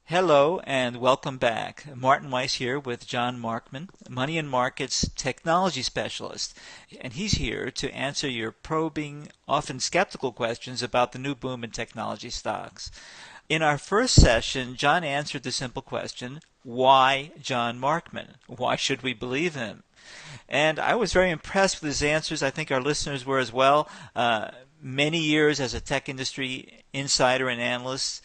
Hello and welcome back. Martin Weiss here with John Markman, Money and Markets Technology Specialist. And he's here to answer your probing, often skeptical questions about the new boom in technology stocks. In our first session, John answered the simple question, why John Markman? Why should we believe him? And I was very impressed with his answers. I think our listeners were as well. Many years as a tech industry insider and analyst,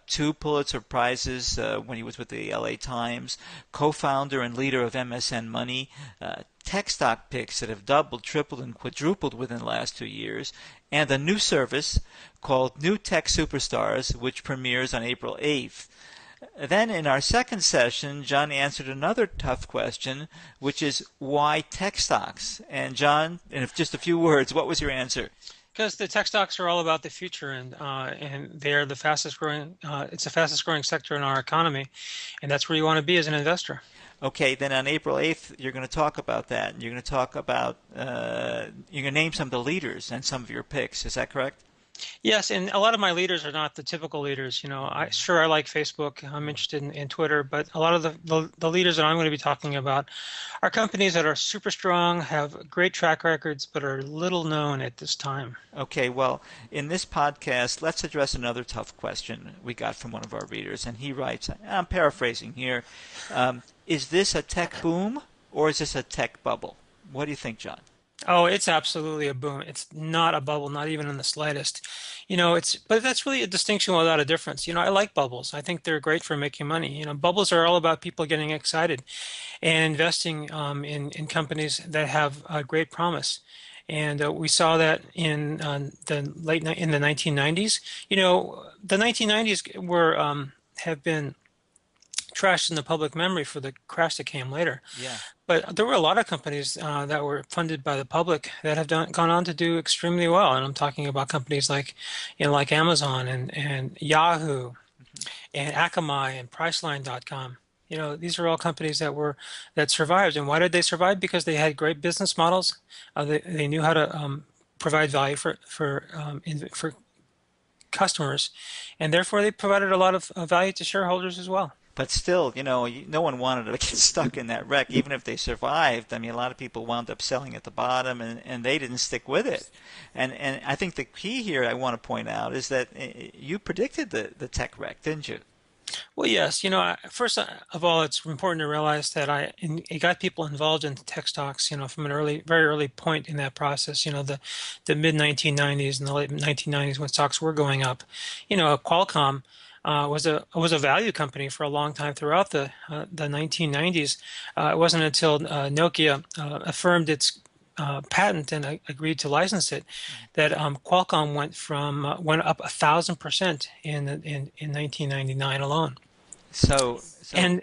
two Pulitzer Prizes when he was with the LA Times, co-founder and leader of MSN Money, tech stock picks that have doubled, tripled, and quadrupled within the last 2 years, and a new service called New Tech Superstars, which premieres on April 8th. Then in our second session, John answered another tough question, which is why tech stocks? And John, in just a few words, what was your answer? Because the tech stocks are all about the future, and they're the fastest growing. It's the fastest growing sector in our economy, and that's where you want to be as an investor. Okay, then on April 8th, you're going to talk about that. You're going to talk about, you're going to name some of the leaders and some of your picks. Is that correct? Yes, and a lot of my leaders are not the typical leaders. I like Facebook. I'm interested in Twitter, but a lot of the leaders that I'm going to be talking about are companies that are super strong, have great track records, but are little known at this time. Okay, well, in this podcast, let's address another tough question we got from one of our readers. And he writes, I'm paraphrasing here, is this a tech boom or is this a tech bubble? What do you think, John? Oh, it's absolutely a boom. It's not a bubble, not even in the slightest. But that's really a distinction without a difference. I like bubbles. I think they're great for making money. Bubbles are all about people getting excited and investing in companies that have great promise. And we saw that in the 1990s. The 1990s have been trashed in the public memory for the crash that came later. Yeah. But there were a lot of companies that were funded by the public that have gone on to do extremely well. And I'm talking about companies like Amazon and Yahoo and Akamai and Priceline.com. These are all companies that survived. And why did they survive? Because they had great business models. They knew how to provide value for customers, and therefore they provided a lot of value to shareholders as well. But still, no one wanted to get stuck in that wreck, even if they survived. I mean, a lot of people wound up selling at the bottom, and they didn't stick with it. And I think the key here I want to point out is that you predicted the tech wreck, didn't you? Well, yes. First of all, it's important to realize that it got people involved in tech stocks, from very early point in that process. The mid 1990s and the late 1990s when stocks were going up. Qualcomm was a value company for a long time throughout the 1990s. It wasn't until Nokia affirmed its patent and agreed to license it that Qualcomm went up 1,000% in 1999 alone. So And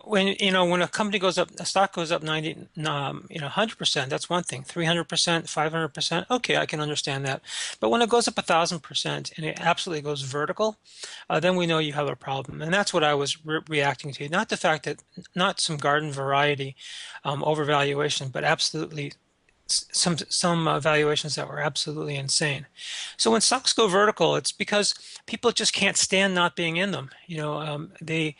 when a company goes up, a stock goes up 100%, that's one thing. 300%, 500%, okay, I can understand that. But when it goes up 1,000% and it absolutely goes vertical, then we know you have a problem. And that's what I was reacting to. Not the fact that not some garden variety overvaluation, but absolutely some valuations that were absolutely insane. So when stocks go vertical, it's because people just can't stand not being in them. It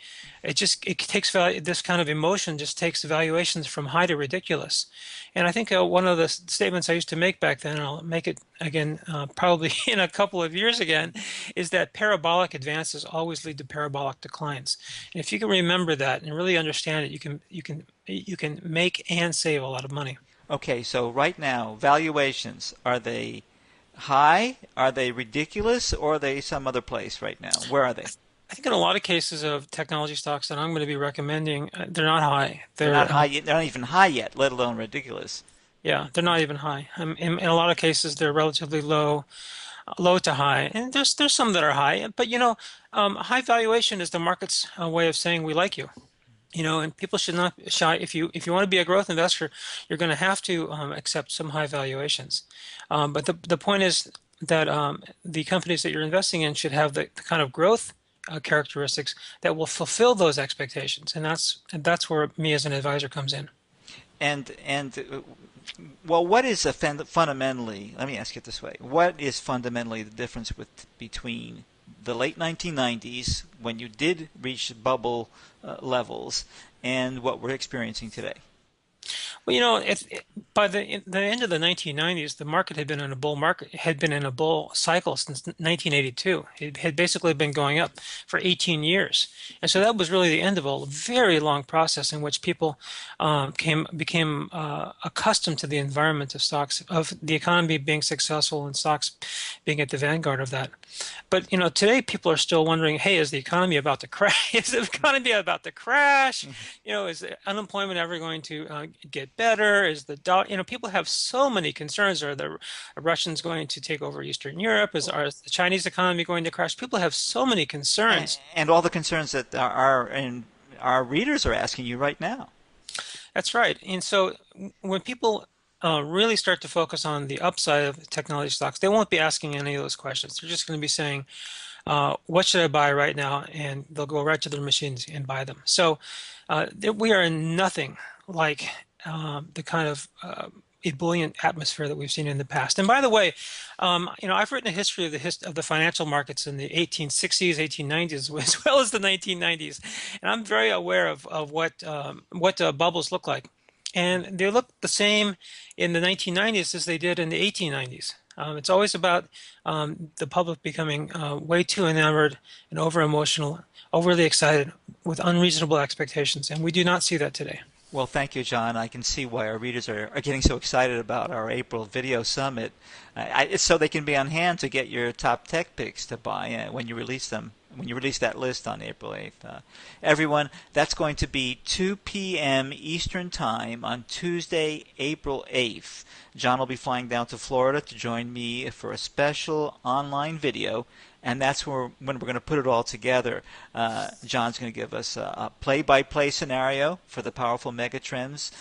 takes value. This kind of emotion just takes the valuations from high to ridiculous. And I think one of the statements I used to make back then, and I'll make it again probably in a couple of years again, is that parabolic advances always lead to parabolic declines. And if you can remember that and really understand it, you can make and save a lot of money. okay, so right now, valuations, are they high? Are they ridiculous? Or are they some other place right now? Where are they? I think in a lot of cases of technology stocks that I'm going to be recommending, they're not high. They're not high yet. They're not even high yet, let alone ridiculous. Yeah, they're not even high. In a lot of cases, they're relatively low to high, and there's some that are high. But high valuation is the market's way of saying we like you. And people should not shy. If you want to be a growth investor, you're going to have to accept some high valuations. But the point is that the companies that you're investing in should have the kind of growth characteristics that will fulfill those expectations, and that's where me as an advisor comes in. And well, what is fundamentally? Let me ask it this way: what is fundamentally the difference between the late 1990s when you did reach bubble levels and what we're experiencing today? Well, by the end of the 1990s, the market had been in a bull market, had been in a bull cycle since 1982. It had basically been going up for 18 years, and so that was really the end of a very long process in which people became accustomed to the environment of stocks, of the economy being successful and stocks being at the vanguard of that. But today people are still wondering, hey, is the economy about to crash? Is the economy about to crash? Is unemployment ever going to get better? Is the dollar, people have so many concerns. Are the Russians going to take over Eastern Europe? Is the Chinese economy going to crash? People have so many concerns. And all the concerns that our readers are asking you right now. That's right. And so when people really start to focus on the upside of technology stocks, they won't be asking any of those questions. They're just going to be saying, what should I buy right now? And they'll go right to their machines and buy them. So we are in nothing like the kind of ebullient atmosphere that we've seen in the past. And by the way, I've written a history of the financial markets in the 1860s, 1890s, as well as the 1990s, and I'm very aware of what bubbles look like. And they look the same in the 1990s as they did in the 1890s. It's always about the public becoming way too enamored and over emotional, overly excited with unreasonable expectations, and we do not see that today. Well, thank you, John. I can see why our readers are getting so excited about our April video summit. It's so they can be on hand to get your top tech picks to buy when you release them, when you release that list on April 8th. Everyone, that's going to be 2 p.m. Eastern Time on Tuesday, April 8th. John will be flying down to Florida to join me for a special online video, and that's when we're going to put it all together. John's going to give us a play-by-play scenario for the powerful megatrends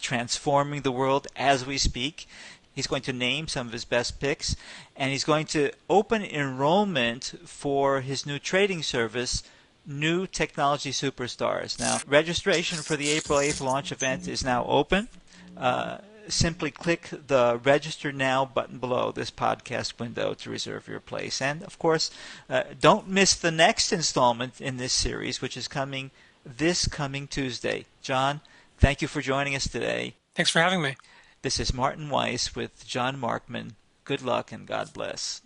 transforming the world as we speak. He's going to name some of his best picks, and he's going to open enrollment for his new trading service, New Technology Superstars. Now, registration for the April 8th launch event is now open. Simply click the Register Now button below this podcast window to reserve your place. And, of course, don't miss the next installment in this series, which is coming this coming Tuesday. John, thank you for joining us today. Thanks for having me. This is Martin Weiss with John Markman. Good luck and God bless.